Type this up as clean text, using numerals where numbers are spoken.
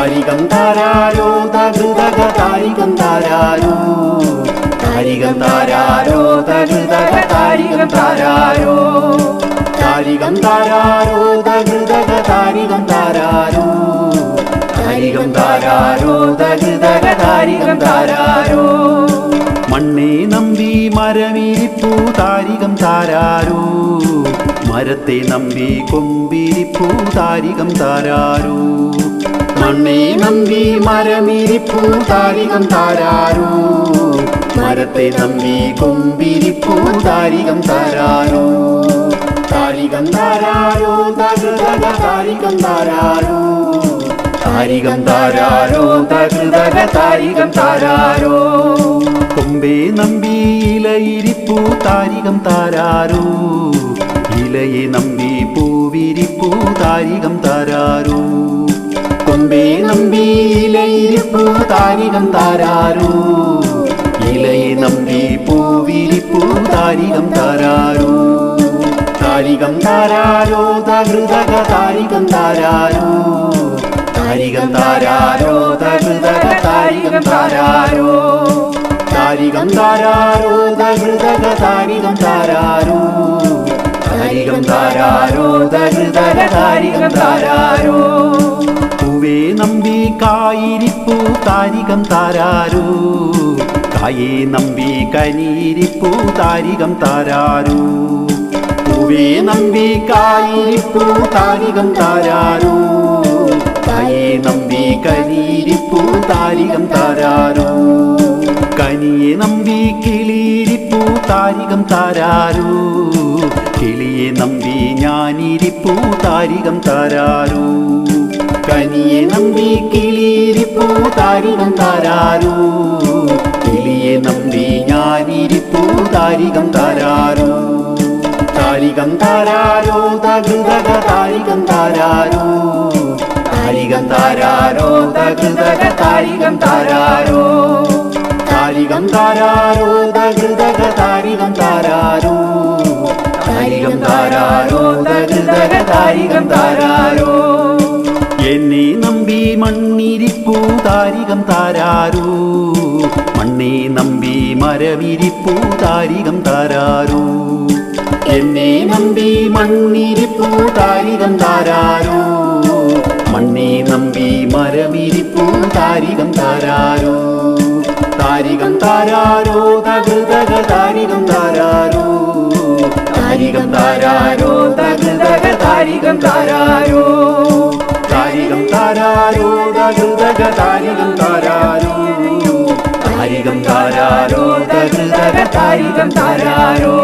താരികം താരാരോ തകൃതക താരികം താരാരോ താരികം താരാരോ തകൃതക താരികം താരാരോ താരികം താരാരോ തകൃതക താരികം താരാരോ താരികം താരാരോ തകൃതക താരികം താരാരോ മണ്ണേ നമ്പി മരമിരിപ്പൂ താരികം താരാരോ മരത്തെ നമ്പി കൊമ്പിരിപ്പൂ താരികം താരാരോ മണ്ണേ നമ്പി മരമിരിപ്പൂ താരികം താരാരോ മരത്തെ നമ്പി കൊമ്പിരിപ്പൂ താരികം താരാരോ താരികം താരാരോ തകൃതക താരികം താരാരോ താരികം താരാരോ തകൃതക താരികം താരാരോ കൊമ്പേ നമ്പി ഇലയിരിപ്പൂ താരികം താരാരോ ഇലയെ നമ്പി പൂവിരിപ്പൂ താരികം താരാരോ കൊമ്പേ നമ്പി ഇലയിരിപ്പൂ താരികം താരാരോ ഇലയെ നമ്പി പൂവിരിപ്പൂ താരികം താരാരോ താരികം താരാരോ തകൃതക താരികം താരാരോ താരികം താരാരോ തകൃതക താരികം താരാരോ താരികം താരാരോ തകൃതക താരികം താരാരോ താരികം താരാരോ തകൃതക താരികം താരാരോ പൂവേ നമ്പി കായിരിപ്പൂ താരികം താരാരോ കായേ നമ്പി കനിയിരിപ്പൂ താരികം താരാരോ പൂവേ നമ്പി കായിരിപ്പൂ താരികം താരാരോ കായേ നമ്പി കനിയിരിപ്പൂ താരികം താരാരോ കനിയെ നമ്പി കിളിയിരിപ്പൂ താരികം താരാരോ കിളിയെ നമ്പി ഞാനിരിപ്പൂ താരികം താരാരോ കനിയെ നമ്പി കിളിയിരിപ്പൂ താരികം താരാരോ കിളിയെ നമ്പി ഞാനിരിപ്പൂ താരികം താരാരോ താരികം താരാരോ തകൃതക താരികം താരാരോ താരികം താരാരോ തകൃതക താരികം താരാരോ താരികം താരാരോ തകൃതക താരികം താരാരോ താരികം താരാരോ തകൃതക താരികം താരാരോ എന്നെ നമ്പി മണ്ണിരിപ്പൂ താരികം താരാരോ മണ്ണേ നമ്പി മരമിരിപ്പൂ താരികം താരാരോ എന്നെ നമ്പി മണ്ണിരിപ്പൂ താരികം താരാരോ മണ്ണേ നമ്പി മരമിരിപ്പൂ താരികം താരാരോ താരികം താരാരോ തകൃതക താരികം താരാരോ താരികം താരാരോ തകൃതക താരികം താരാരോ താരികം താരാരോ തകൃതക താരികം താരാരോ താരികം താരാരോ തകൃതക താരികം താരാരോ